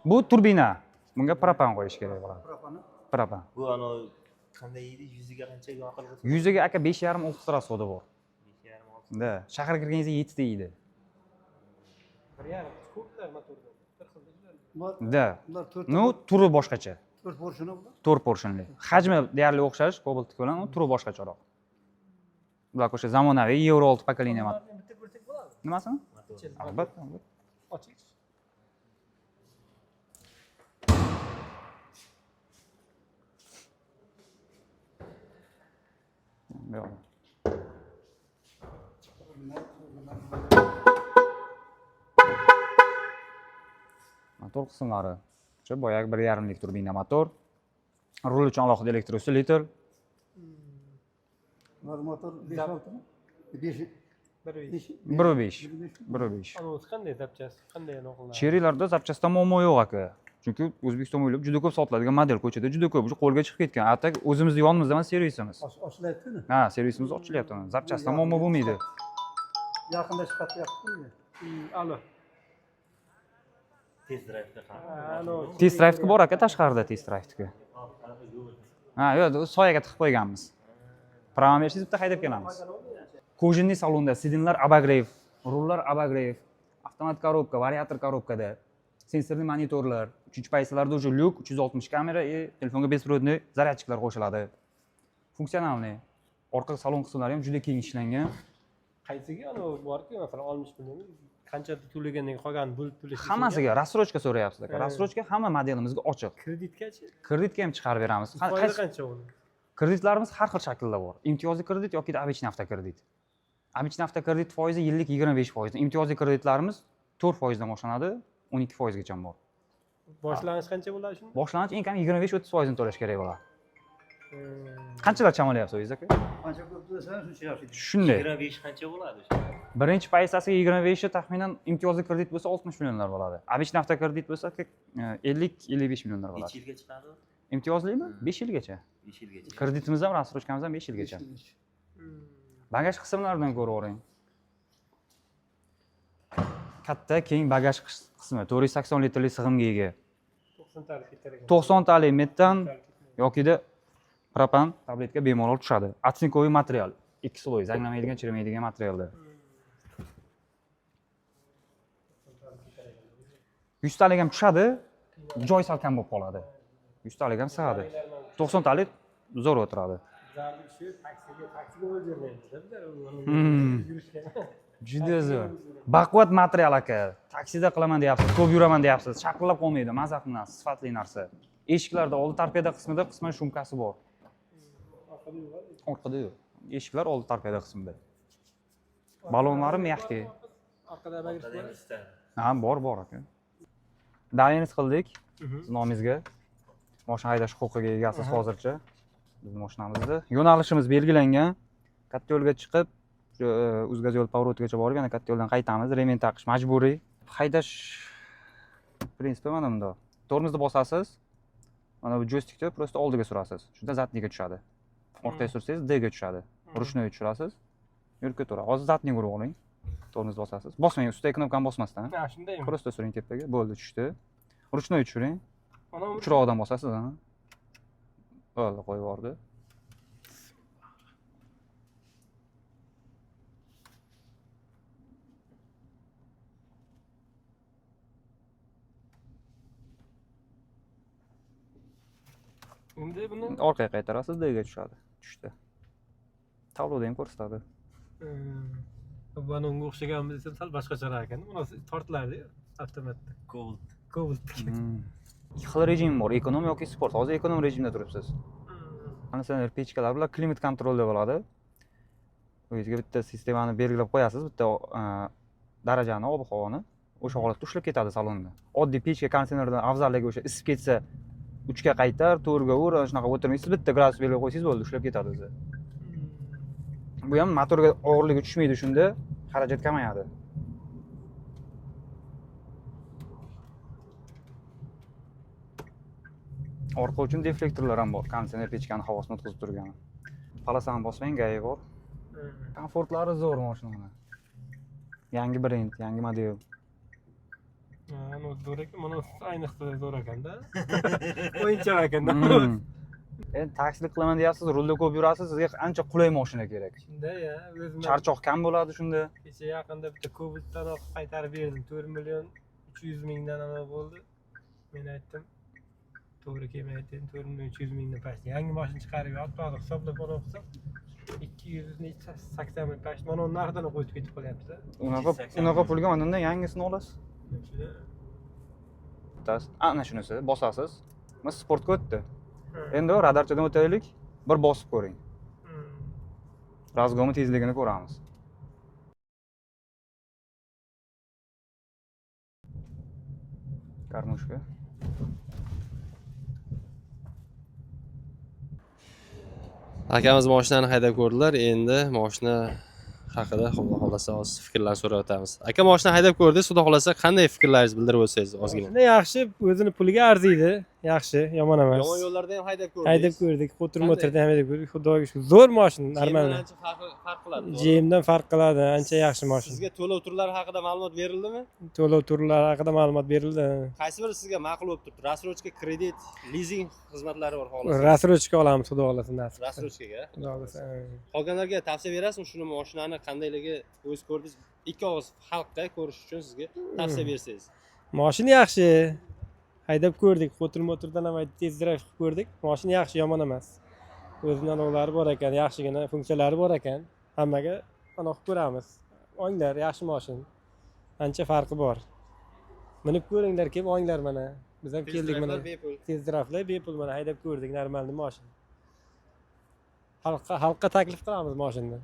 Bu turbina. Bunga propan qo'yish kerak bo'ladi. Propan. Bu qanday edi? Yuziga qanchaga aql bo'lsa? Yuziga aka 5,5-6 rasxodi bor. 5,5. Da, shaharga kirganingizda 7 ta edi. 1,5 ko'plar motorda. Bir xil Da. Ну, turi boshqacha. 4 porsioni bular. 4 porsionli. Hajmi deyarli o'xshash, Cobalt'niki bilan, turi boshqacharoq. Bular o'sha zamonaviy Euro 6 pokoleniya. Bitta ko'rsak bo'ladi. Nimasini? Albatta. Oching. Yo'q. Motor qismlari. O'sha boyagi 1,5 lik turbina motor. Rul uchun alohida elektrousilitel. Motor 5-6 mi? 5 1,5. 1,5. Anavisi qanday zapchast? Qanday aniqlanadi? Cherilarda zapchastda muammo yo'q aka. Chunki O'zbekiston bo'ylab juda ko'p sotiladigan model ko'chada juda ko'p. O'sha qo'lga chiqib ketgan. Atak o'zimizni yonimizda emas servisimiz. Ochilyaptimi? Ha, servisimiz ochilyapti. Zapchastda muammo bo'lmaydi. Yaqinlashib qatyaptimi? Alo. Test drive'ga qarash. Test drive'ga bor aka, tashqarida test drive'ga. Ha, yo'q, soyaga tiqib qo'yganmiz. Prava bersangiz bitta haydab kelamiz. Kojinli salonda sidinlar abagrev, rullar abagrev, avtomat korobka, variator korobkada, sensorli monitorlar, 3-paysalarda уже lyuk, 360 kamera и telefonga беспроводной zaryadchiklar qo'shiladi. Funksionalniy. Orqa salon qismlari ham juda keng ishlangan. Qaysiga anavi borku, masalan, 60 million qancha to'lagandan keyin qolganini bo'lib to'lash. Hammasiga rassrochka so'rayapsiz aka. Rassrochka hamma modelimizga ochiq. Kreditgachi? Kreditga ham chiqarib beramiz. Foizi qancha uni? Kreditlarimiz har xil shaklda bor. Imtiyozli kredit yoki обычный avtokredit. Обычный avtokredit foizi yillik 25%. Imtiyozli kreditlarimiz 4% dan boshlanadi, 12% gacha bor. Boshlanish qancha bo'ladi shunda? Boshlanish eng kam 25-30% to'lash kerak bo'ladi. Qanchalar chamolyapsiz o'zingiz aka? Qancha ko'p to'lasangiz shuncha yaxshi. Shunday. 25 qancha bo'ladi o'sha? Birinchi paysasiga 25 ta taxminan imtiyozli kredit bo'lsa 60 millionlar bo'ladi. Обычный avtokredit bo'lsa 50-55 millionlar Necha bo'ladi. yilga chiqadi? Imtiyozlimi? 5 yilgacha. 5 yilgacha. Kreditimiz ham, rassrochkamiz ham 5 yilgacha. Bagaj qismlaridan ko'ravering. Katta, keng bagaj qismi, 480 litrli sig'imga ega. 90 talik ketar ekan. 90 talik metan yokida propan tabletka bemalol tushadi. Atsinkoviy material, 2 sloy, zanglamaydigan, chirimaydigan materialda. 100 talik ham tushadi, joy salkam bo'lib qoladi. 100 talik ham sig'adi. 90 talik zo'r o'tiradi. Zarli shu taksiga o'ldirmaymiz-da yurishga. Juda zo'r. Baquvvat material aka. Taksida qilaman deyapsiz, ko'p yuraman deyapsiz. Shaqillab qolmaydi, maza qilasiz, sifatli narsa. Eshiklarda oldi torpeda qismida qisman shumkasi bor. Orqada yo'q. Eshiklar oldi torpeda qismida. Balonlari mягкий. Orqada bagaj bor. Ha, bor aka. Daveniz qildik nomingizga. Mashina haydash huquqiga egasiz hozircha. Bizning mashinamizda yo'nalishimiz belgilangan. Katta yo'lga chiqib, Uzgaz yo'l повороtigacha borib, yana katta yo'ldan qaytamiz. Remen taqish majburiy. Haydash prinsipi mana bunda. Tormozni bosasiz. Mana bu joystikni просто oldiga surasiz. Shunda zatniga tushadi. Orqaga sursangiz D ga tushadi. Ruchnoy tushirasiz. Yurib ketaveradi. Hozir zatni urib oling. Tormozni bosasiz. Bosmang, ustidagi knopkani bosmasdan. Ha, shundaymi? Просто suring tepaga. Bo'ldi, tushdi. Ruchnoy tushiring. Uchrog'idan bosasiz, ha. Bo'ldi, qo'yib yubordi. Endi buni Orqaga qaytarasiz, D ga tushadi. Tushdi. Tabloda ham ko'rsatadi. Buni unga o'xshaganmiz desam sal boshqacharoq ekan. Buni tortiladi avtomatda. Cobalt. Ikki xil rejim bor, ekonom yoki sport. Hozir ekonom rejimda turibsiz. Konditsioner pechkalar bilan klimat kontrolda bo'ladi. O'zingizga bitta sistemani belgilab qo'yasiz, bitta darajani, ob-havoni o'sha holatda ushlab ketadi salonda. Oddiy pechka konditsionerdan afzalligi o'sha isib ketsa 3 ga qaytar, 4 ga ur, shunaqa o'tirmaysiz, bitta gradus belgilab qo'ysangiz bo'ldi, ushlab ketadi o'zi. Bu ham motorga og'irligi tushmaydi, shunda xarajat kamayadi. Orqa uchun deflektorlar ham bor, konditsioner pechkani havosini o'tkazib turgani. Palasani bosmang, gayi bor. Komfortlari zo'r mashinani. Yangi brend, yangi model. Ana zo'r ekan, mana ayniqsa zo'r ekanda. O'yinchoq ekanda. Endi taksilik qilaman deyapsiz, rulda ko'p yurasiz, sizga ancha qulay mashina kerak. Shunda ya, o'zim Charchoq kam bo'ladi shunda. kecha yaqinda bitta Cobalt'dan olib qaytarib berdim. 4 million 300 mingdan ana bo'ldi. Men aytdim, to'g'ri kelmaydi, 4 million 300 mingdan past. Yangi mashina chiqarib yotdi, hozir hisoblab olsam 280 ming past. Mana uni narxini qo'yib ketib qolyapti. Unaqa pulga mana undan yangisini olasiz. Ana shunisi, bosasiz. Mana sportga o'tdi. Endi radarchadan o'taylik, bir bosib ko'ring. Razgomi tezligini ko'ramiz. Karmushka. Akamiz mashinani haydab ko'rdilar. Endi mashina haqida xudo xolasa o'z fikrlarini so'rab o'tamiz. Aka, mashina haydab ko'rdingiz, xudo xolasa qanday fikrlaringizni bildirib o'tsangiz ozgina. Mashina yaxshi, o'zini puliga arziydi. Yaxshi, yomon emas. Yomon yo'llarda ham haydab ko'rdingiz. Haydab ko'rdik, motorda ham haydab ko'rdik. Xudoga shukr. Zo'r mashina, normal. Ancha farq qiladi. GMdan farq qiladi, ancha yaxshi mashina. Sizga to'lov turlari haqida ma'lumot berildimi? To'lov turlari haqida ma'lumot berildi. Qaysi biri sizga ma'qul bo'lib turibdi? Rassrochka, kredit, lizing xizmatlari bor xolos. Rassrochka olamiz, xudo xolasa nasib. Rassrochkaga. Xudo xolasa. Qolganlarga tavsiya berasizmi shuni mashinani qandayligi o'z ko'rdingiz? Ikki og'iz xalqqa ko'rish uchun sizga tavsiya bersangiz. Mashina yaxshi. Haydab ko'rdik, motordan ham tez drive qilib ko'rdik. Mashina yaxshi, yomon emas. O'zining anovlari bor ekan, yaxshigina funksiyalari bor ekan. Hammaga anav qilib ko'ramiz. O'nglar yaxshi mashina. Ancha farqi bor. Minib ko'ringlar, kelib o'nglar mana. Biz ham keldik mana. Tez drive'lar bepul mana haydab ko'rdik, normalniy mashina. Xalqqa taklif qilamiz mashinani.